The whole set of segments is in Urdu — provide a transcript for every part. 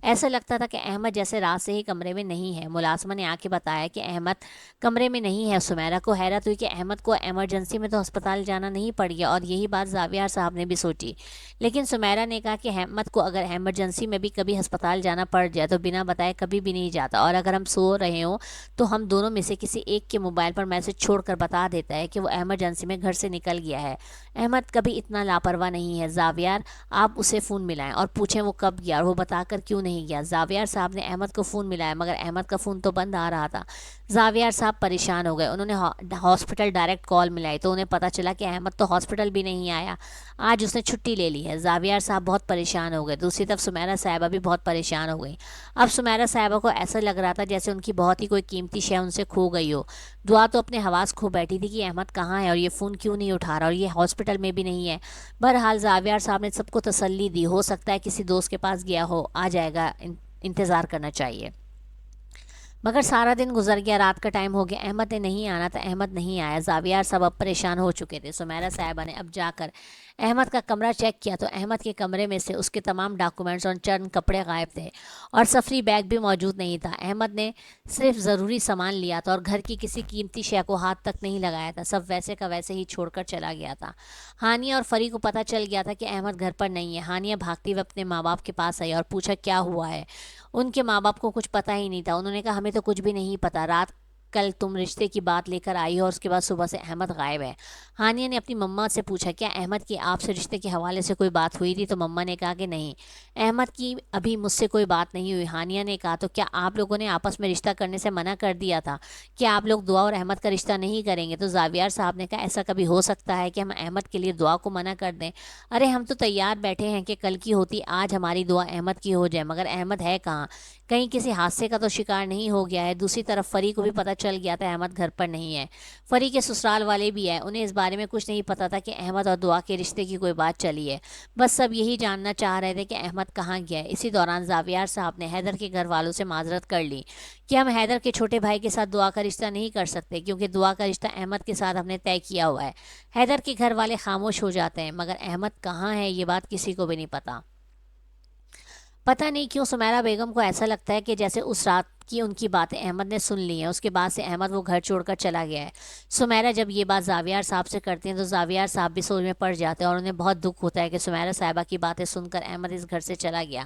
ایسا لگتا تھا کہ احمد جیسے رات سے ہی کمرے میں نہیں ہے۔ ملازمہ نے آ کے بتایا کہ احمد کمرے میں نہیں ہے۔ سمیرہ کو حیرت ہوئی کہ احمد کو ایمرجنسی میں تو ہسپتال جانا نہیں پڑ گیا، اور یہی بات زاویار صاحب نے بھی سوچی۔ لیکن سمیرہ نے کہا کہ احمد کو اگر ایمرجنسی میں بھی کبھی ہسپتال جانا پڑ جائے تو بنا بتائے کبھی بھی نہیں جاتا، اور اگر ہم سو رہے ہوں تو ہم دونوں میں سے کسی ایک کے موبائل پر میسج چھوڑ کر بتا دیتا ہے کہ وہ ایمرجنسی میں گھر سے نکل گیا ہے۔ احمد کبھی اتنا لاپرواہ نہیں ہے زاویار، آپ اسے فون ملائیں اور پوچھیں وہ کب گیا اور وہ بتا کر کیوں نہیں گیا۔ زاویار صاحب نے احمد کو فون ملایا مگر احمد کا فون تو بند آ رہا تھا۔ زاویار صاحب پریشان ہو گئے۔ انہوں نے ہاسپٹل ڈائریکٹ کال ملائی تو انہیں پتہ چلا کہ احمد تو ہاسپٹل بھی نہیں آیا، آج اس نے چھٹی لے لی ہے۔ زاویار صاحب بہت پریشان ہو گئے۔ دوسری طرف سمیرہ صاحبہ بھی بہت پریشان ہو گئی۔ اب سمیرہ صاحبہ کو ایسا لگ رہا تھا جیسے ان کی بہت ہی کوئی قیمتی شے ان سے کھو گئی ہو۔ دعا تو اپنے حواس کھو بیٹھی تھی کہ احمد کہاں ہے اور یہ فون کیوں نہیں اٹھا رہا اور یہ ہاسپٹل میں بھی نہیں ہے۔ بہرحال زاویار صاحب نے سب کو تسلی دی، ہو سکتا ہے کسی دوست کے پاس گیا ہو، آ جائے گا، انتظار کرنا چاہیے۔ مگر سارا دن گزر گیا، رات کا ٹائم ہو گیا، احمد نے نہیں آنا تھا، احمد نہیں آیا۔ زاویار صاحب اب پریشان ہو چکے تھے۔ سمیرہ صاحبہ نے اب جا کر احمد کا کمرہ چیک کیا تو احمد کے کمرے میں سے اس کے تمام ڈاکومنٹس اور چند کپڑے غائب تھے، اور سفری بیگ بھی موجود نہیں تھا۔ احمد نے صرف ضروری سامان لیا تھا اور گھر کی کسی قیمتی شے کو ہاتھ تک نہیں لگایا تھا، سب ویسے کا ویسے ہی چھوڑ کر چلا گیا تھا۔ ہانیہ اور فری کو پتہ چل گیا تھا کہ احمد گھر پر نہیں ہے۔ ہانیہ بھاگتی ہوئے اپنے ماں باپ کے پاس آئی اور پوچھا کیا ہوا ہے۔ ان کے ماں باپ کو کچھ پتہ ہی نہیں تھا۔ انہوں نے کہا ہمیں تو کچھ بھی نہیں پتہ، رات کل تم رشتے کی بات لے کر آئی ہو اور اس کے بعد صبح سے احمد غائب ہے۔ ہانیہ نے اپنی مما سے پوچھا کیا احمد کی آپ سے رشتے کے حوالے سے کوئی بات ہوئی تھی، تو مما نے کہا کہ نہیں، احمد کی ابھی مجھ سے کوئی بات نہیں ہوئی۔ ہانیہ نے کہا تو کیا آپ لوگوں نے آپس میں رشتہ کرنے سے منع کر دیا تھا؟ کیا آپ لوگ دعا اور احمد کا رشتہ نہیں کریں گے؟ تو زاویار صاحب نے کہا ایسا کبھی ہو سکتا ہے کہ ہم احمد کے لیے دعا کو منع کر دیں؟ ارے ہم تو تیار بیٹھے ہیں کہ کل کی ہوتی آج ہماری دعا احمد کی ہو جائے، مگر احمد ہے کہاں؟ کہیں کسی حادثے کا تو شکار نہیں ہو گیا ہے؟ دوسری طرف فری کو بھی پتہ چل گیا تھا احمد گھر پر نہیں ہے۔ فری کے سسرال والے بھی ہیں، انہیں اس بارے میں کچھ نہیں پتا تھا کہ احمد اور دعا کے رشتے کی کوئی بات چلی ہے۔ بس سب یہی جاننا چاہ رہے تھے کہ احمد کہاں گیا ہے۔ اسی دوران زاویار صاحب نے حیدر کے گھر والوں سے معذرت کر لی کہ ہم حیدر کے چھوٹے بھائی کے ساتھ دعا کا رشتہ نہیں کر سکتے، کیونکہ دعا کا رشتہ احمد کے ساتھ ہم نے طے کیا ہوا ہے۔ حیدر کے گھر والے خاموش ہو جاتے ہیں، مگر احمد کہاں ہے یہ بات کسی کو بھی نہیں پتا۔ پتہ نہیں کیوں سمیرہ بیگم کو ایسا لگتا ہے کہ جیسے اس رات کی ان کی باتیں احمد نے سن لی ہیں، اس کے بعد سے احمد وہ گھر چھوڑ کر چلا گیا ہے۔ سمیرہ جب یہ بات زاویار صاحب سے کرتی ہیں تو زاویار صاحب بھی سوچ میں پڑ جاتے ہیں، اور انہیں بہت دکھ ہوتا ہے کہ سمیرہ صاحبہ کی باتیں سن کر احمد اس گھر سے چلا گیا۔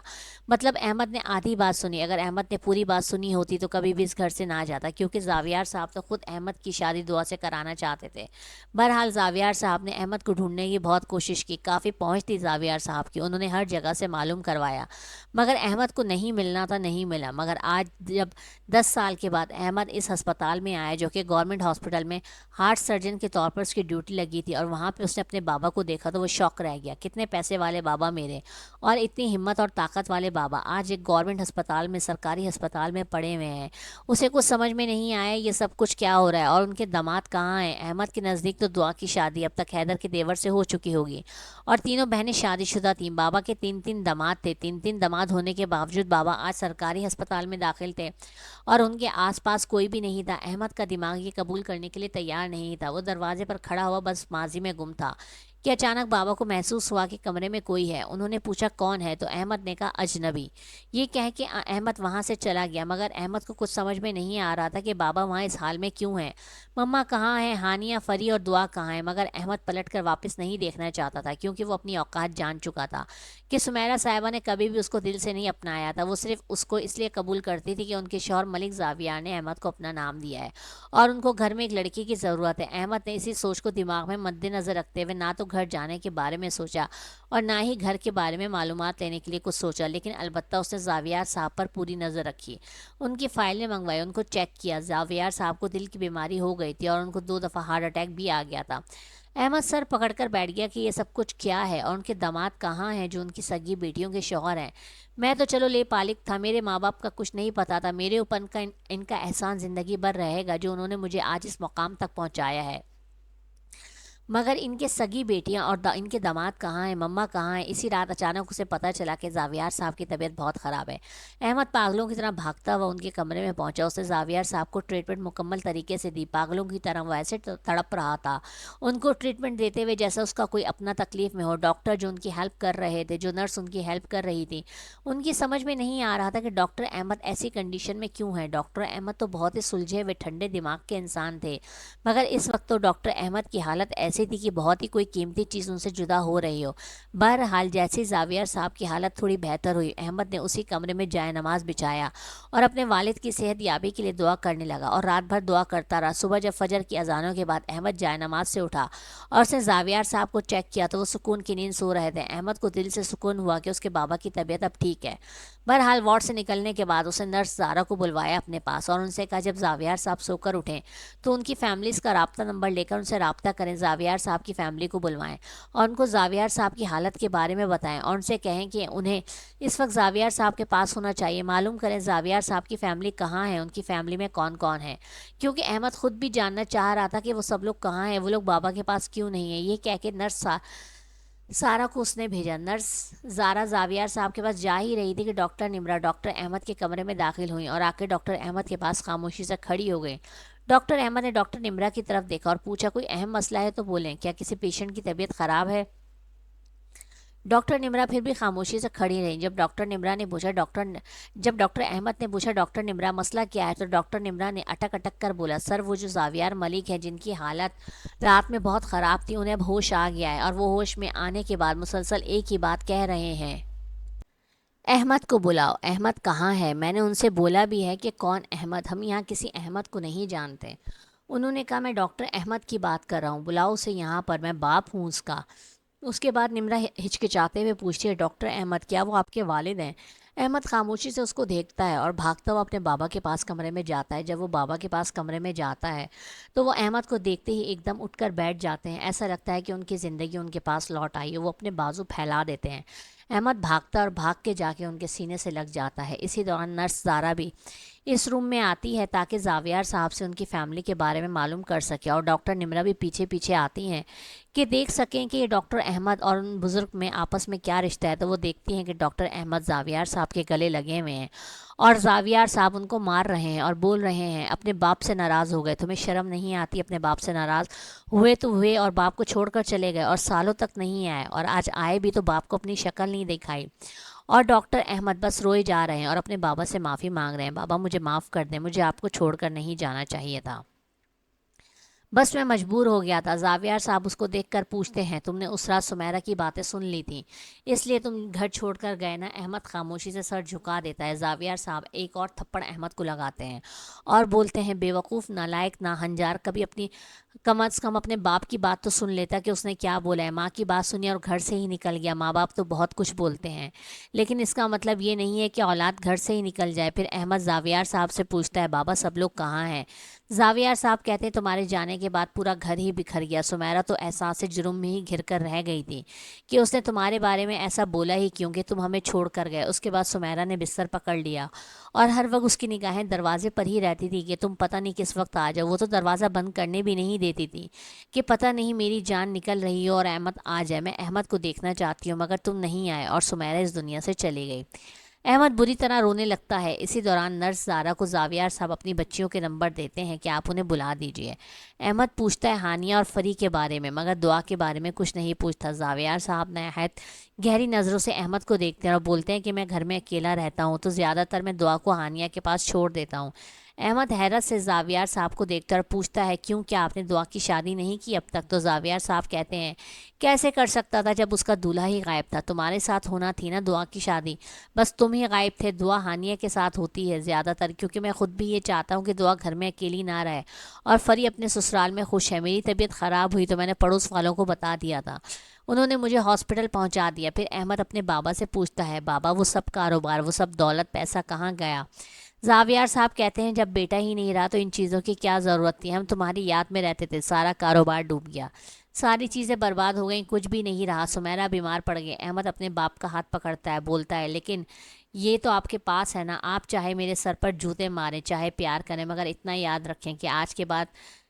مطلب احمد نے آدھی بات سنی، اگر احمد نے پوری بات سنی ہوتی تو کبھی بھی اس گھر سے نہ جاتا، کیونکہ زاویار صاحب تو خود احمد کی شادی دعا سے کرانا چاہتے تھے۔ بہرحال زاویار صاحب نے احمد کو ڈھونڈنے کی بہت کوشش کی، کافی پہنچ تھی زاویار صاحب کی، انہوں نے ہر جگہ سے معلوم کروایا، مگر احمد کو نہیں ملنا تھا، نہیں ملا۔ مگر آج جب 10 سال کے بعد احمد اس ہسپتال میں آیا، جو کہ گورنمنٹ ہاسپٹل میں ہارٹ سرجن کے طور پر اس کی ڈیوٹی لگی تھی، اور وہاں پہ اس نے اپنے بابا کو دیکھا تو وہ شوق رہ گیا، کتنے پیسے والے بابا میرے، اور اتنی ہمت اور طاقت والے بابا آج ایک گورنمنٹ ہسپتال میں، سرکاری ہسپتال میں پڑے ہوئے ہیں۔ اسے کچھ سمجھ میں نہیں آیا یہ سب کچھ کیا ہو رہا ہے، اور ان کے داماد کہاں ہیں؟ احمد کے نزدیک تو دعا کی شادی اب تک حیدر کے دیور سے ہو چکی ہوگی، اور تینوں بہنیں شادی شدہ تھیں۔ بابا کے تین تین داماد تھے، تین تین داماد ہونے کے باوجود بابا آج سرکاری ہسپتال میں داخل تھے، اور ان کے آس پاس کوئی بھی نہیں تھا۔ احمد کا دماغ یہ قبول کرنے کے لیے تیار نہیں تھا، وہ دروازے پر کھڑا ہوا بس ماضی میں گم تھا کہ اچانک بابا کو محسوس ہوا کہ کمرے میں کوئی ہے۔ انہوں نے پوچھا کون ہے، تو احمد نے کہا اجنبی۔ یہ کہہ کے احمد وہاں سے چلا گیا، مگر احمد کو کچھ سمجھ میں نہیں آ رہا تھا کہ بابا وہاں اس حال میں کیوں ہیں، مما کہاں ہے، ہانیہ، فری اور دعا کہاں ہے؟ مگر احمد پلٹ کر واپس نہیں دیکھنا چاہتا تھا، کیونکہ وہ اپنی اوقات جان چکا تھا کہ سمیرہ صاحبہ نے کبھی بھی اس کو دل سے نہیں اپنایا تھا، وہ صرف اس کو اس لیے قبول کرتی تھی کہ ان کے شوہر ملک زاویار نے احمد کو اپنا نام دیا ہے اور ان کو گھر میں ایک لڑکی کی ضرورت ہے۔ احمد نے اسی سوچ کو دماغ میں مد نظر رکھتے ہوئے نہ تو گھر جانے کے بارے میں سوچا اور نہ ہی گھر کے بارے میں معلومات لینے کے لیے کچھ سوچا، لیکن البتہ اس نے زاویار صاحب پر پوری نظر رکھی، ان کی فائلیں منگوائی، ان کو چیک کیا۔ زاویار صاحب کو دل کی بیماری ہو گئی تھی اور ان کو 2 دفعہ ہارٹ اٹیک بھی آ گیا تھا۔ احمد سر پکڑ کر بیٹھ گیا کہ یہ سب کچھ کیا ہے، اور ان کے داماد کہاں ہیں جو ان کی سگی بیٹیوں کے شوہر ہیں؟ میں تو چلو لے پالک تھا، میرے ماں باپ کا کچھ نہیں پتا تھا، میرے اوپر ان کا احسان زندگی بھر رہے گا جو انہوں نے مجھے آج اس مقام تک پہنچایا ہے۔ مگر ان کے سگی بیٹیاں اور ان کے داماد کہاں ہیں، مما کہاں ہیں؟ اسی رات اچانک اسے پتہ چلا کہ زاویار صاحب کی طبیعت بہت خراب ہے۔ احمد پاگلوں کی طرح بھاگتا ہوا ان کے کمرے میں پہنچا، اسے زاویار صاحب کو ٹریٹمنٹ مکمل طریقے سے دی۔ پاگلوں کی طرح وہ ایسے تڑپ رہا تھا ان کو ٹریٹمنٹ دیتے ہوئے جیسا اس کا کوئی اپنا تکلیف میں ہو۔ ڈاکٹر جو ان کی ہیلپ کر رہے تھے، جو نرس ان کی ہیلپ کر رہی تھی، ان کی سمجھ میں نہیں آ رہا تھا کہ ڈاکٹر احمد ایسی کنڈیشن میں کیوں ہے۔ ڈاکٹر احمد تو بہت ہی سلجھے ہوئے ٹھنڈے دماغ کے انسان تھے، مگر اس وقت تو ڈاکٹر احمد کی حالت ایسی تھی کہ بہت ہی کوئی قیمتی چیز ان سے جدا ہو رہی ہو۔ بہرحال جیسے زاویار صاحب کی حالت تھوڑی بہتر ہوئی، احمد نے اسی کمرے میں جائے نماز بچھایا اور اپنے والد کی صحت یابی کے لیے دعا کرنے لگا اور رات بھر دعا کرتا رہا۔ صبح جب فجر کی اذانوں کے بعد احمد جائے نماز سے اٹھا اور اس نے زاویار صاحب کو چیک کیا تو وہ سکون کی نیند سو رہے تھے۔ احمد کو دل سے سکون ہوا کہ اس کے بابا کی طبیعت اب ٹھیک ہے۔ بہرحال وارڈ سے نکلنے کے بعد اسے نرس زارا کو بلوایا اپنے پاس اور ان سے کہا جب زاویار صاحب سو کر اٹھیں تو ان کی فیملیز کا رابطہ نمبر لے کر ان سے رابطہ کریں، زاویار صاحب کی فیملی کو بلوائیں اور ان کو زاویار صاحب کی حالت کے بارے میں بتائیں اور ان سے کہیں کہ انہیں اس وقت زاویار صاحب کے پاس ہونا چاہیے۔ معلوم کریں زاویار صاحب کی فیملی کہاں ہے، ان کی فیملی میں کون کون ہے، کیونکہ احمد خود بھی جاننا چاہ رہا تھا کہ وہ سب لوگ کہاں ہیں، وہ لوگ بابا کے پاس کیوں نہیں ہیں۔ یہ کہہ کے نرس سارا کو اس نے بھیجا۔ نرس زارا زاویار صاحب کے پاس جا ہی رہی تھی کہ ڈاکٹر نمرا ڈاکٹر احمد کے کمرے میں داخل ہوئیں اور آ کے ڈاکٹر احمد کے پاس خاموشی سے کھڑی ہو گئیں۔ ڈاکٹر احمد نے ڈاکٹر نمرا کی طرف دیکھا اور پوچھا کوئی اہم مسئلہ ہے تو بولیں، کیا کسی پیشنٹ کی طبیعت خراب ہے؟ ڈاکٹر نمرا پھر بھی خاموشی سے کھڑی رہی۔ جب ڈاکٹر احمد نے پوچھا ڈاکٹر نمرا مسئلہ کیا ہے، تو ڈاکٹر نمرا نے اٹک اٹک کر بولا سر وہ جو زاویار ملک ہے جن کی حالت رات میں بہت خراب تھی، انہیں اب ہوش آ گیا ہے اور وہ ہوش میں آنے کے بعد مسلسل ایک ہی بات کہہ رہے ہیں، احمد کو بلاؤ۔ احمد کہاں ہے؟ میں نے ان سے بولا بھی ہے کہ کون احمد، ہم یہاں کسی احمد کو نہیں جانتے۔ انہوں نے کہا میں ڈاکٹر احمد کی بات کر رہا ہوں، بلاؤ اسے یہاں پر، میں باپ ہوں اس کا۔ اس کے بعد نمرا ہچکچاتے ہوئے پوچھتی ہے ڈاکٹر احمد کیا وہ آپ کے والد ہیں؟ احمد خاموشی سے اس کو دیکھتا ہے اور بھاگتا ہوا اپنے بابا کے پاس کمرے میں جاتا ہے۔ جب وہ بابا کے پاس کمرے میں جاتا ہے تو وہ احمد کو دیکھتے ہی ایک دم اٹھ کر بیٹھ جاتے ہیں، ایسا لگتا ہے کہ ان کی زندگی ان کے پاس لوٹ آئی ہے۔ وہ اپنے بازو پھیلا دیتے ہیں۔ احمد بھاگتا اور بھاگ کے جا کے ان کے سینے سے لگ جاتا ہے۔ اسی دوران نرس زارا بھی اس روم میں آتی ہے تاکہ زاویار صاحب سے ان کی فیملی کے بارے میں معلوم کر سکے اور ڈاکٹر نمرا بھی پیچھے پیچھے آتی ہیں کہ دیکھ سکیں کہ یہ ڈاکٹر احمد اور ان بزرگ میں آپس میں کیا رشتہ ہے۔ تو وہ دیکھتی ہیں کہ ڈاکٹر احمد زاویار صاحب کے گلے لگے ہوئے ہیں اور زاویار صاحب ان کو مار رہے ہیں اور بول رہے ہیں اپنے باپ سے ناراض ہو گئے، تمہیں شرم نہیں آتی؟ اپنے باپ سے ناراض ہوئے تو ہوئے اور باپ کو چھوڑ کر چلے گئے اور سالوں تک نہیں آئے، اور آج آئے بھی تو باپ کو اپنی شکل نہیں دکھائی۔ اور ڈاکٹر احمد بس روئے جا رہے ہیں اور اپنے بابا سے معافی مانگ رہے ہیں، بابا مجھے معاف کر دیں، مجھے آپ کو چھوڑ کر نہیں جانا چاہیے تھا، بس میں مجبور ہو گیا تھا۔ زاویار صاحب اس کو دیکھ کر پوچھتے ہیں تم نے اس رات سمیرا کی باتیں سن لی تھی اس لیے تم گھر چھوڑ کر گئے نا؟ احمد خاموشی سے سر جھکا دیتا ہے۔ زاویار صاحب ایک اور تھپڑ احمد کو لگاتے ہیں اور بولتے ہیں بے وقوف، نالائق، ناہنجار، کبھی اپنی کم از کم اپنے باپ کی بات تو سن لیتا کہ اس نے کیا بولا ہے۔ ماں کی بات سنی اور گھر سے ہی نکل گیا۔ ماں باپ تو بہت کچھ بولتے ہیں لیکن اس کا مطلب یہ نہیں ہے کہ اولاد گھر سے ہی نکل جائے۔ پھر احمد زاویار صاحب سے پوچھتا ہے بابا سب لوگ کہاں ہیں؟ زاویار صاحب کہتے ہیں تمہارے جانے کے بعد پورا گھر ہی بکھر گیا، سمیرا تو احساس جرم میں ہی گھر کر رہ گئی تھی کہ اس نے تمہارے بارے میں ایسا بولا ہی کیوں کہ تم ہمیں چھوڑ کر گئے۔ اس کے بعد سمیرا نے بستر پکڑ لیا اور ہر وقت اس کی نگاہیں دروازے پر ہی رہتی تھی کہ تم پتہ نہیں کس وقت آ جاؤ۔ وہ تو دروازہ بند کرنے بھی نہیں دیتی تھی کہ پتہ نہیں میری جان نکل رہی ہو اور احمد آ جائے، میں احمد کو دیکھنا چاہتی ہوں مگر تم نہیں آئے اور سمیرا اس دنیا سے چلی گئی۔ احمد بری طرح رونے لگتا ہے۔ اسی دوران نرس زارا کو زاویار صاحب اپنی بچیوں کے نمبر دیتے ہیں کہ آپ انہیں بلا دیجئے۔ احمد پوچھتا ہے ہانیہ اور فری کے بارے میں مگر دعا کے بارے میں کچھ نہیں پوچھتا۔ زاویار صاحب نہایت گہری نظروں سے احمد کو دیکھتے ہیں اور بولتے ہیں کہ میں گھر میں اکیلا رہتا ہوں تو زیادہ تر میں دعا کو ہانیہ کے پاس چھوڑ دیتا ہوں۔ احمد حیرت سے زاویار صاحب کو دیکھ کر پوچھتا ہے کیوں، کیا آپ نے دعا کی شادی نہیں کی اب تک؟ تو زاویار صاحب کہتے ہیں کیسے کر سکتا تھا جب اس کا دولہا ہی غائب تھا، تمہارے ساتھ ہونا تھی نا دعا کی شادی، بس تم ہی غائب تھے۔ دعا ہانیہ کے ساتھ ہوتی ہے زیادہ تر کیونکہ میں خود بھی یہ چاہتا ہوں کہ دعا گھر میں اکیلی نہ رہے اور فری اپنے سسرال میں خوش ہے۔ میری طبیعت خراب ہوئی تو میں نے پڑوس والوں کو بتا دیا تھا، انہوں نے مجھے ہاسپٹل پہنچا دیا۔ پھر احمد اپنے بابا سے پوچھتا ہے بابا وہ سب کاروبار، وہ سب دولت پیسہ کہاں گیا؟ زاویار صاحب کہتے ہیں جب بیٹا ہی نہیں رہا تو ان چیزوں کی کیا ضرورت تھی، ہم تمہاری یاد میں رہتے تھے، سارا کاروبار ڈوب گیا، ساری چیزیں برباد ہو گئیں، کچھ بھی نہیں رہا، سمیرا بیمار پڑ گئی۔ احمد اپنے باپ کا ہاتھ پکڑتا ہے، بولتا ہے لیکن یہ تو آپ کے پاس ہے نا، آپ چاہے میرے سر پر جوتے ماریں چاہے پیار کریں مگر اتنا یاد رکھیں کہ آج کے بعد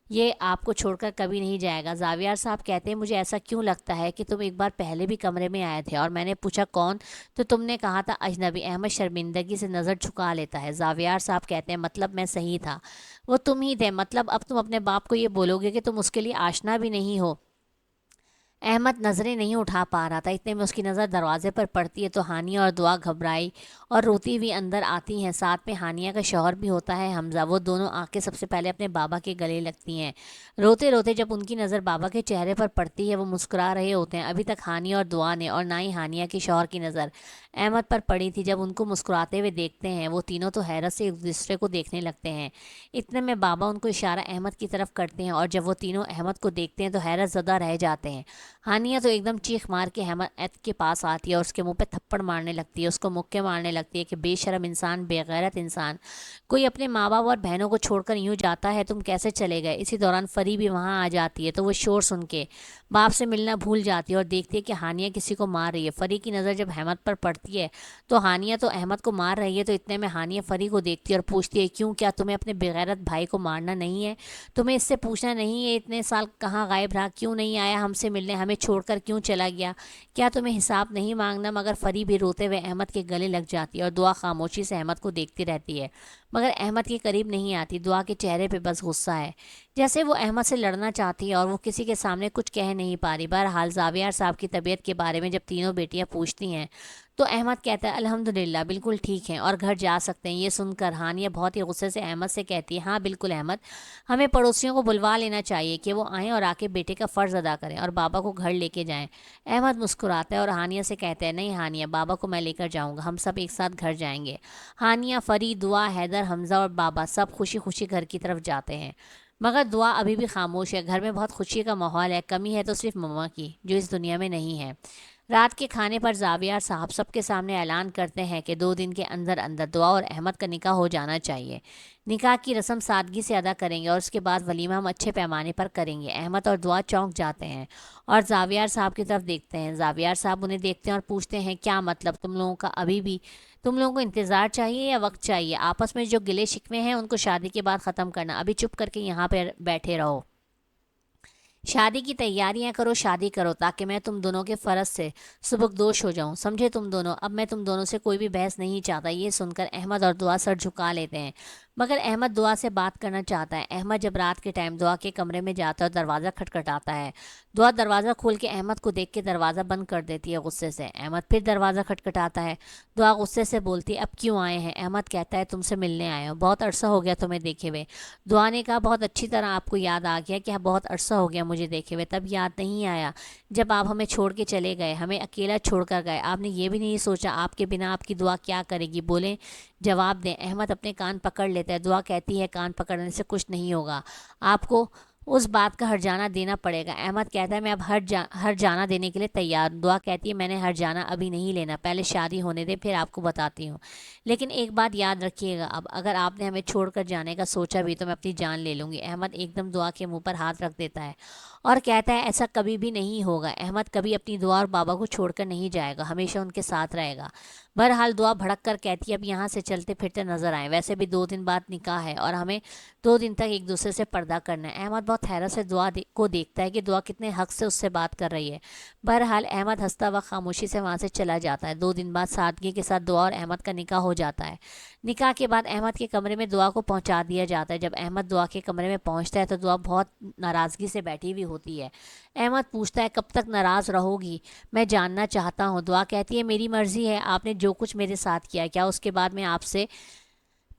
یہ آپ کو چھوڑ کر کبھی نہیں جائے گا۔ زاویار صاحب کہتے ہیں مجھے ایسا کیوں لگتا ہے کہ تم ایک بار پہلے بھی کمرے میں آئے تھے اور میں نے پوچھا کون، تو تم نے کہا تھا اجنبی۔ احمد شرمندگی سے نظر جھکا لیتا ہے۔ زاویار صاحب کہتے ہیں مطلب میں صحیح تھا، وہ تم ہی تھے، مطلب اب تم اپنے باپ کو یہ بولو گے کہ تم اس کے لیے آشنا بھی نہیں ہو؟ احمد نظریں نہیں اٹھا پا رہا تھا، اتنے میں اس کی نظر دروازے پر پڑتی ہے تو ہانیہ اور دعا گھبرائی اور روتی ہوئی اندر آتی ہیں۔ ساتھ میں ہانیہ کا شوہر بھی ہوتا ہے حمزہ۔ وہ دونوں آ کے سب سے پہلے اپنے بابا کے گلے لگتی ہیں۔ روتے روتے جب ان کی نظر بابا کے چہرے پر پڑتی ہے وہ مسکرا رہے ہوتے ہیں۔ ابھی تک ہانیہ اور دعا نے اور نہ ہی ہانیہ کے شوہر کی نظر احمد پر پڑی تھی۔ جب ان کو مسکراتے ہوئے دیکھتے ہیں وہ تینوں تو حیرت سے ایک دوسرے کو دیکھنے لگتے ہیں۔ اتنے میں بابا ان کو اشارہ احمد کی طرف کرتے ہیں اور جب وہ تینوں احمد کو دیکھتے ہیں تو حیرت زدہ رہ جاتے ہیں۔ ہانیہ تو ایک دم چیخ مار کے احمد کے پاس آتی ہے اور اس کے منہ پہ تھپڑ مارنے لگتی ہے، اس کو مکے مارنے لگتی ہے کہ بے شرم انسان، بے غیرت انسان، کوئی اپنے ماں باپ اور بہنوں کو چھوڑ کر یوں جاتا ہے، تم کیسے چلے گئے؟ اسی دوران فری بھی وہاں آ جاتی ہے تو وہ شور سن کے باپ سے ملنا بھول جاتی ہے اور دیکھتی ہے کہ ہانیہ کسی کو مار رہی ہے۔ فری کی نظر جب احمد پر پڑتی ہے تو ہانیہ تو احمد کو مار رہی ہے، تو اتنے میں ہانیہ فری کو دیکھتی ہے اور پوچھتی ہے کیوں، کیا تمہیں اپنے بغیرت بھائی کو مارنا نہیں ہے؟ تمہیں اس سے پوچھنا نہیں ہے اتنے سال کہاں غائب رہا، کیوں نہیں آیا ہم سے ملنے، ہمیں چھوڑ کر کیوں چلا گیا؟ کیا تمہیں حساب نہیں مانگنا؟ مگر فری بھی روتے ہوئے احمد کے گلے لگ جاتی ہے اور دعا خاموشی سے احمد کو دیکھتی رہتی ہے، مگر احمد کے قریب نہیں آتی۔ دعا کے چہرے پہ بس غصہ ہے، جیسے وہ احمد سے لڑنا چاہتی ہے اور وہ کسی کے سامنے کچھ کہہ نہیں پا رہی۔ بہرحال زاویار صاحب کی طبیعت کے بارے میں جب تینوں بیٹیاں پوچھتی ہیں تو احمد کہتا ہے الحمدللہ بالکل ٹھیک ہیں اور گھر جا سکتے ہیں۔ یہ سن کر ہانیہ بہت ہی غصے سے احمد سے کہتی ہے ہاں بالکل احمد، ہمیں پڑوسیوں کو بلوا لینا چاہیے کہ وہ آئیں اور آ کے بیٹے کا فرض ادا کریں اور بابا کو گھر لے کے جائیں۔ احمد مسکراتا ہے اور ہانیہ سے کہتا ہے نہیں ہانیہ، بابا کو میں لے کر جاؤں گا، ہم سب ایک ساتھ گھر جائیں گے۔ ہانیہ، فری، دعا، حیدر، حمزہ اور بابا سب خوشی خوشی گھر کی طرف جاتے ہیں، مگر دعا ابھی بھی خاموش ہے۔ گھر میں بہت خوشی کا ماحول ہے، کمی ہے تو صرف مما کی جو اس دنیا میں نہیں ہے۔ رات کے کھانے پر زاویار صاحب سب کے سامنے اعلان کرتے ہیں کہ 2 دن کے اندر اندر دعا اور احمد کا نکاح ہو جانا چاہیے۔ نکاح کی رسم سادگی سے ادا کریں گے اور اس کے بعد ولیمہ ہم اچھے پیمانے پر کریں گے۔ احمد اور دعا چونک جاتے ہیں اور زاویار صاحب کی طرف دیکھتے ہیں۔ زاویار صاحب انہیں دیکھتے ہیں اور پوچھتے ہیں کیا مطلب، تم لوگوں کا ابھی بھی تم لوگوں کو انتظار چاہیے یا وقت چاہیے؟ آپس میں جو گلے شکوے ہیں ان کو شادی کے بعد ختم کرنا، ابھی چپ کر کے یہاں پہ بیٹھے رہو، شادی کی تیاریاں کرو، شادی کرو تاکہ میں تم دونوں کے فرض سے سبکدوش ہو جاؤں، سمجھے تم دونوں؟ اب میں تم دونوں سے کوئی بھی بحث نہیں چاہتا۔ یہ سن کر احمد اور دعا سر جھکا لیتے ہیں، مگر احمد دعا سے بات کرنا چاہتا ہے۔ احمد جب رات کے ٹائم دعا کے کمرے میں جاتا ہے اور دروازہ کھٹکھٹاتا ہے، دعا دروازہ کھول کے احمد کو دیکھ کے دروازہ بند کر دیتی ہے غصے سے۔ احمد پھر دروازہ کھٹکھٹاتا ہے، دعا غصے سے بولتی ہے اب کیوں آئے ہیں؟ احمد کہتا ہے تم سے ملنے آئے ہوں، بہت عرصہ ہو گیا تمہیں دیکھے ہوئے۔ دعا نے کہا بہت اچھی طرح آپ کو یاد آ گیا کہ بہت عرصہ ہو گیا مجھے دیکھے ہوئے، تب یاد نہیں آیا جب آپ ہمیں چھوڑ کے چلے گئے، ہمیں اکیلا چھوڑ کر گئے؟ آپ نے یہ بھی نہیں سوچا آپ کے بنا آپ کی دعا کیا کرے گی؟ بولیں، جواب دیں۔ احمد اپنے کان پکڑ لیتا ہے۔ دعا کہتی ہے کان پکڑنے سے کچھ نہیں ہوگا، آپ کو اس بات کا ہرجانہ دینا پڑے گا۔ احمد کہتا ہے میں اب ہرجانہ دینے کے لیے تیار ہوں۔ دعا کہتی ہے میں نے ہرجانہ ابھی نہیں لینا، پہلے شادی ہونے دے پھر آپ کو بتاتی ہوں، لیکن ایک بات یاد رکھیے گا، اب اگر آپ نے ہمیں چھوڑ کر جانے کا سوچا بھی تو میں اپنی جان لے لوں گی۔ احمد ایک دم دعا کے منہ پر ہاتھ رکھ دیتا ہے اور کہتا ہے ایسا کبھی بھی نہیں ہوگا، احمد کبھی اپنی دعا اور بابا کو چھوڑ کر نہیں جائے گا، ہمیشہ ان کے ساتھ رہے گا۔ بہرحال دعا بھڑک کر کہتی ہے اب یہاں سے چلتے پھرتے نظر آئیں، ویسے بھی 2 دن بعد نکاح ہے اور ہمیں 2 دن تک ایک دوسرے سے پردہ کرنا ہے۔ احمد بہت حیرت سے دعا کو دیکھتا ہے کہ دعا کتنے حق سے اس سے بات کر رہی ہے۔ بہرحال احمد ہنستا ہوا خاموشی سے وہاں سے چلا جاتا ہے۔ 2 دن بعد سادگی کے ساتھ دعا اور احمد کا نکاح ہو جاتا ہے۔ نکاح کے بعد احمد کے کمرے میں دعا کو پہنچا دیا جاتا ہے۔ جب احمد دعا کے کمرے میں پہنچتا ہے تو دعا بہت ناراضگی سے بیٹھی ہوئی ہوتی ہے۔ احمد پوچھتا ہے کب تک ناراض رہو گی؟ میں جاننا چاہتا ہوں۔ دعا کہتی ہے میری مرضی ہے، آپ نے جو کچھ میرے ساتھ کیا، کیا اس کے بعد میں آپ سے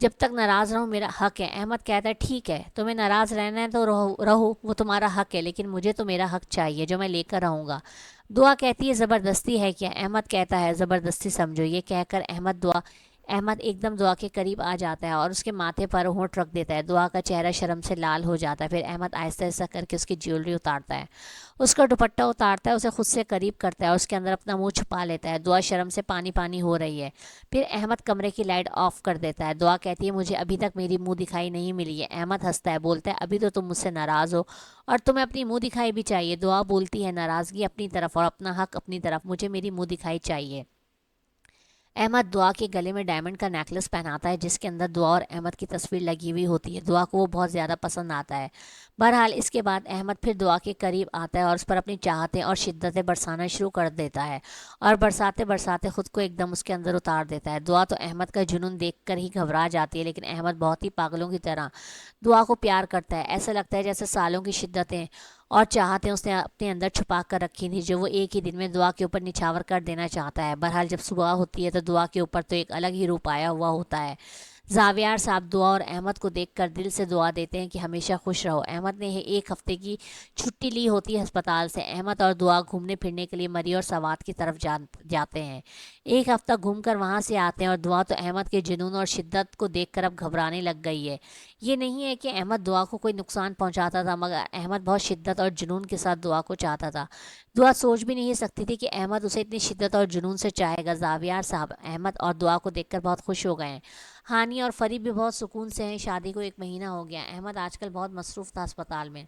جب تک ناراض رہوں میرا حق ہے؟ احمد کہتا ہے ٹھیک ہے، تمہیں ناراض رہنا ہے تو رہو، وہ تمہارا حق ہے، لیکن مجھے تو میرا حق چاہیے جو میں لے کر رہوں گا۔ دعا کہتی ہے زبردستی ہے کیا؟ احمد کہتا ہے زبردستی سمجھو۔ یہ کہہ کر احمد ایک دم دعا کے قریب آ جاتا ہے اور اس کے ماتھے پر ہونٹ رکھ دیتا ہے۔ دعا کا چہرہ شرم سے لال ہو جاتا ہے۔ پھر احمد آہستہ آہستہ کر کے اس کی جیولری اتارتا ہے، اس کا دوپٹہ اتارتا ہے، اسے خود سے قریب کرتا ہے اور اس کے اندر اپنا منہ چھپا لیتا ہے۔ دعا شرم سے پانی پانی ہو رہی ہے۔ پھر احمد کمرے کی لائٹ آف کر دیتا ہے۔ دعا کہتی ہے مجھے ابھی تک میری منہ دکھائی نہیں ملی ہے۔ احمد ہنستا ہے، بولتا ہے ابھی تو تم مجھ سے ناراض ہو اور تمہیں اپنی منہ دکھائی بھی چاہیے۔ دعا بولتی ہے ناراضگی اپنی طرف اور اپنا حق اپنی طرف، مجھے میری منہ دکھائی چاہیے۔ احمد دعا کے گلے میں ڈائمنڈ کا نیکلس پہناتا ہے جس کے اندر دعا اور احمد کی تصویر لگی ہوئی ہوتی ہے. دعا کو وہ بہت زیادہ پسند آتا ہے. بہرحال اس کے بعد احمد پھر دعا کے قریب آتا ہے اور اس پر اپنی چاہتیں اور شدتیں برسانا شروع کر دیتا ہے اور برساتے برساتے خود کو ایک دم اس کے اندر اتار دیتا ہے. دعا تو احمد کا جنون دیکھ کر ہی گھبرا جاتی ہے لیکن احمد بہت ہی پاگلوں کی طرح دعا کو پیار کرتا ہے. ایسا لگتا ہے جیسے سالوں کی شدتیں اور چاہتیں اس نے اپنے اندر چھپا کر رکھی تھی جو وہ ایک ہی دن میں دعا کے اوپر نچھاور کر دینا چاہتا ہے. بہرحال جب صبح ہوتی ہے تو دعا کے اوپر تو ایک الگ ہی روپ آیا ہوا ہوتا ہے. زاویار صاحب دعا اور احمد کو دیکھ کر دل سے دعا دیتے ہیں کہ ہمیشہ خوش رہو. احمد نے ایک ہفتے کی چھٹی لی ہوتی ہے ہسپتال سے. احمد اور دعا گھومنے پھرنے کے لیے مری اور سوات کی طرف جاتے ہیں. ایک ہفتہ گھوم کر وہاں سے آتے ہیں اور دعا تو احمد کے جنون اور شدت کو دیکھ کر اب گھبرانے لگ گئی ہے. یہ نہیں ہے کہ احمد دعا کو کوئی نقصان پہنچاتا تھا مگر احمد بہت شدت اور جنون کے ساتھ دعا کو چاہتا تھا. دعا سوچ بھی نہیں سکتی تھی کہ احمد اسے اتنی شدت اور جنون سے چاہے گا. زاویار صاحب احمد اور دعا کو دیکھ کر بہت خوش ہو گئے ہیں. ہانی اور فریب بھی بہت سکون سے ہیں. شادی کو 1 مہینہ ہو گیا. احمد آج کل بہت مصروف تھا اسپتال میں.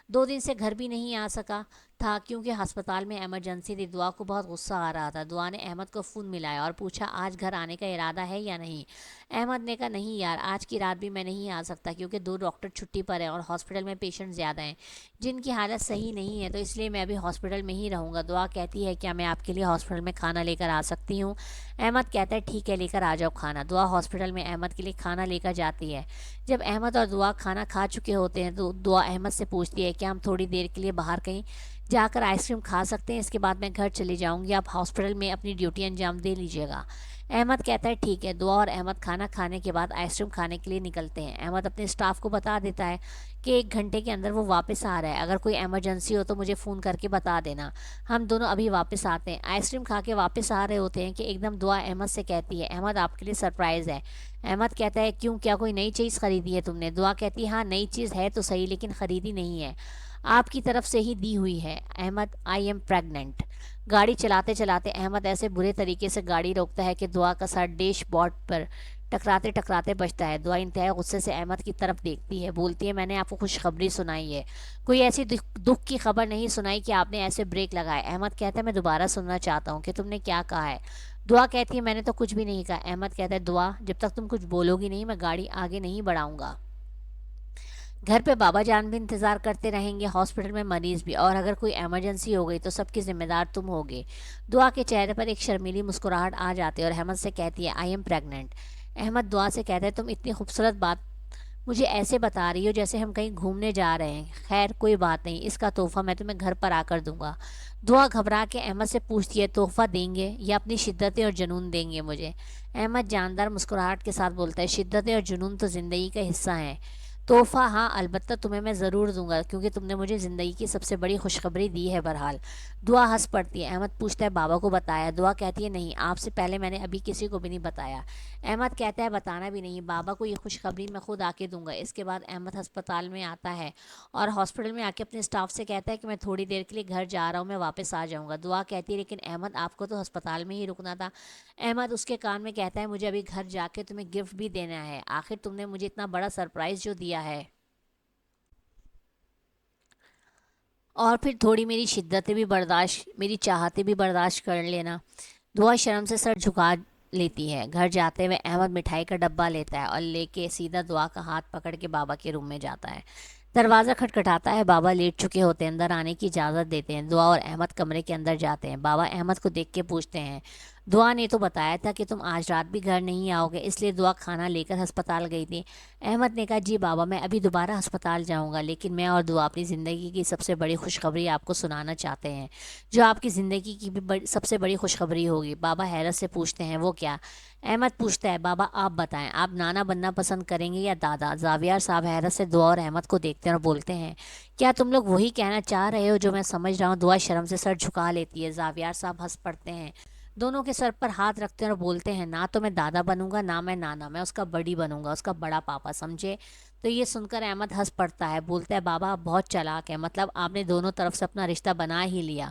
2 دن سے گھر بھی نہیں آ سکا تھا کیونکہ ہسپتال میں ایمرجنسی تھی. دعا کو بہت غصہ آ رہا تھا. دعا نے احمد کو فون ملایا اور پوچھا آج گھر آنے کا ارادہ ہے یا نہیں. احمد نے کہا نہیں یار آج کی رات بھی میں نہیں آ سکتا کیونکہ 2 ڈاکٹر چھٹی پر ہیں اور ہاسپٹل میں پیشنٹ زیادہ ہیں جن کی حالت صحیح نہیں ہے تو اس لیے میں ابھی ہاسپٹل میں ہی رہوں گا. دعا کہتی ہے کیا میں آپ کے لیے ہاسپٹل میں کھانا لے کر آ سکتی ہوں. احمد کہتا ہے ٹھیک ہے لے کر آ جاؤ کھانا. دعا ہاسپٹل میں احمد کے لیے کھانا لے کر جاتی ہے. جب احمد اور دعا کھانا کھا چکے ہوتے ہیں تو دعا احمد سے پوچھتی ہے کہ ہم تھوڑی دیر کے لیے باہر کہیں جا کر آئس کریم کھا سکتے ہیں. اس کے بعد میں گھر چلی جاؤں گی. آپ ہاسپٹل میں اپنی ڈیوٹی انجام دے لیجیے گا. احمد کہتا ہے ٹھیک ہے. دعا اور احمد کھانا کھانے کے بعد آئس کریم کھانے کے لیے نکلتے ہیں. احمد اپنے اسٹاف کو بتا دیتا ہے کہ 1 گھنٹے کے اندر وہ واپس آ رہا ہے. اگر کوئی ایمرجنسی ہو تو مجھے فون کر کے بتا دینا. ہم دونوں ابھی واپس آتے ہیں. آئس کریم کھا کے واپس آ رہے ہوتے ہیں کہ ایک دم دعا احمد سے کہتی ہے احمد آپ کے لیے سرپرائز ہے. احمد کہتا ہے کیوں کیا کوئی نئی چیز خریدی ہے تم نے. دعا کہتی ہے ہاں نئی چیز ہے تو صحیح لیکن خریدی نہیں ہے آپ کی طرف سے ہی دی ہوئی ہے. Ahmed I am pregnant. گاڑی چلاتے چلاتے احمد ایسے برے طریقے سے گاڑی روکتا ہے کہ دعا کا سر ڈیش بورڈ پر ٹکراتے ٹکراتے بچتا ہے. دعا انتہائی غصے سے احمد کی طرف دیکھتی ہے. بولتی ہے میں نے آپ کو خوشخبری سنائی ہے کوئی ایسی دکھ کی خبر نہیں سنائی کہ آپ نے ایسے بریک لگائے. احمد کہتا ہے میں دوبارہ سننا چاہتا ہوں کہ تم نے کیا کہا ہے. دعا کہتی ہے میں نے تو کچھ بھی نہیں کہا. احمد کہتا ہے دعا جب تک تم کچھ بولو گی نہیں میں گاڑی آگے نہیں بڑھاؤں گا. گھر پہ بابا جان بھی انتظار کرتے رہیں گے ہاسپٹل میں مریض بھی اور اگر کوئی ایمرجنسی ہو گئی تو سب کی ذمہ دار تم ہوگے. دعا کے چہرے پر ایک شرمیلی مسکراہٹ آ جاتی ہے اور احمد سے کہتی ہے آئی ایم پریگننٹ. احمد دعا سے کہتا ہے تم اتنی خوبصورت بات مجھے ایسے بتا رہی ہو جیسے ہم کہیں گھومنے جا رہے ہیں. خیر کوئی بات نہیں اس کا تحفہ میں تمہیں گھر پر آ کر دوں گا. دعا گھبرا کے احمد سے پوچھتی ہے تحفہ دیں گے یا اپنی شدتیں اور جنون دیں گے مجھے. احمد جاندار مسکراہٹ کے ساتھ بولتا ہے شدتیں اور جنون تو زندگی کا حصہ ہیں. تحفہ ہاں البتہ تمہیں میں ضرور دوں گا کیونکہ تم نے مجھے زندگی کی سب سے بڑی خوشخبری دی ہے. بہرحال دعا ہنس پڑتی ہے. احمد پوچھتا ہے بابا کو بتایا. دعا کہتی ہے نہیں آپ سے پہلے میں نے ابھی کسی کو بھی نہیں بتایا. احمد کہتا ہے بتانا بھی نہیں. بابا کو یہ خوشخبری میں خود آ کے دوں گا. اس کے بعد احمد ہسپتال میں آتا ہے اور ہاسپٹل میں آ کے اپنے اسٹاف سے کہتا ہے کہ میں تھوڑی دیر کے لیے گھر جا رہا ہوں میں واپس آ جاؤں گا. دعا کہتی ہے لیکن احمد آپ کو تو ہسپتال میں ہی رکنا تھا. احمد اس کے کان میں کہتا ہے مجھے ابھی گھر جا کے تمہیں گفٹ بھی دینا ہے. آخر تم نے مجھے اتنا بڑا سرپرائز جو دیا ہے اور پھر تھوڑی میری شدتیں بھی برداشت میری چاہتیں بھی برداشت کر لینا. دعا شرم سے سر جھکا لیتی ہے. گھر جاتے ہوئے احمد مٹھائی کا ڈبہ لیتا ہے اور لے کے سیدھا دعا کا ہاتھ پکڑ کے بابا کے روم میں جاتا ہے. دروازہ کھٹکھٹاتا ہے. بابا لیٹ چکے ہوتے ہیں. اندر آنے کی اجازت دیتے ہیں. دعا اور احمد کمرے کے اندر جاتے ہیں. بابا احمد کو دیکھ کے پوچھتے ہیں دعا نے تو بتایا تھا کہ تم آج رات بھی گھر نہیں آؤ گے اس لیے دعا کھانا لے کر ہسپتال گئی تھی. احمد نے کہا جی بابا میں ابھی دوبارہ ہسپتال جاؤں گا لیکن میں اور دعا اپنی زندگی کی سب سے بڑی خوشخبری آپ کو سنانا چاہتے ہیں جو آپ کی زندگی کی بھی سب سے بڑی خوشخبری ہوگی. بابا حیرت سے پوچھتے ہیں وہ کیا. احمد پوچھتا ہے بابا آپ بتائیں آپ نانا بننا پسند کریں گے یا دادا. زاویار صاحب حیرت سے دعا اور احمد کو دیکھتے ہیں اور بولتے ہیں کیا تم لوگ وہی کہنا چاہ رہے ہو جو میں سمجھ رہا ہوں. دعا شرم سے سر جھکا لیتی ہے. زاویار صاحب ہنس پڑتے ہیں. دونوں کے سر پر ہاتھ رکھتے ہیں اور بولتے ہیں نہ تو میں دادا بنوں گا نہ میں نانا. میں اس کا بڑی بنوں گا اس کا بڑا پاپا سمجھے. تو یہ سن کر احمد ہنس پڑتا ہے. بولتا ہے بابا آپ بہت چالاک ہیں مطلب آپ نے دونوں طرف سے اپنا رشتہ بنا ہی لیا.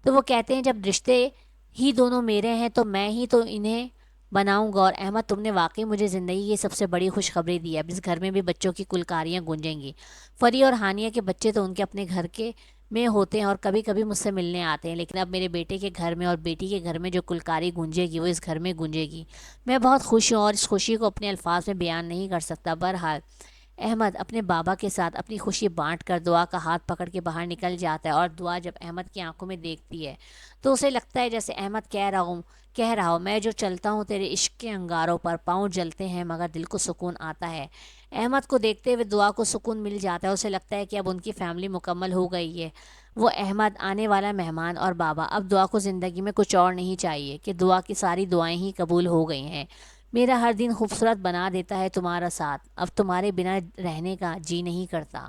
تو وہ کہتے ہیں جب رشتے ہی دونوں میرے ہیں تو میں ہی تو انہیں بناؤں گا. اور احمد تم نے واقعی مجھے زندگی کی سب سے بڑی خوشخبری دی ہے. اب اس گھر میں بھی بچوں کی کلکاریاں گونجیں گی. فری اور ہانیہ کے بچے تو ان کے اپنے گھر کے میں ہوتے ہیں اور کبھی کبھی مجھ سے ملنے آتے ہیں، لیکن اب میرے بیٹے کے گھر میں اور بیٹی کے گھر میں جو کلکاری گونجے گی وہ اس گھر میں گونجے گی۔ میں بہت خوش ہوں اور اس خوشی کو اپنے الفاظ میں بیان نہیں کر سکتا۔ بہرحال احمد اپنے بابا کے ساتھ اپنی خوشی بانٹ کر دعا کا ہاتھ پکڑ کے باہر نکل جاتا ہے، اور دعا جب احمد کی آنکھوں میں دیکھتی ہے تو اسے لگتا ہے جیسے احمد کہہ رہا ہوں میں جو چلتا ہوں تیرے عشق کے انگاروں پر، پاؤں جلتے ہیں مگر دل کو سکون آتا ہے۔ احمد کو دیکھتے ہوئے دعا کو سکون مل جاتا ہے، اسے لگتا ہے کہ اب ان کی فیملی مکمل ہو گئی ہے، وہ احمد آنے والا مہمان اور بابا۔ اب دعا کو زندگی میں کچھ اور نہیں چاہیے کہ دعا کی ساری دعائیں ہی قبول ہو گئی ہیں۔ میرا ہر دن خوبصورت بنا دیتا ہے تمہارا ساتھ، اب تمہارے بنا رہنے کا جی نہیں کرتا۔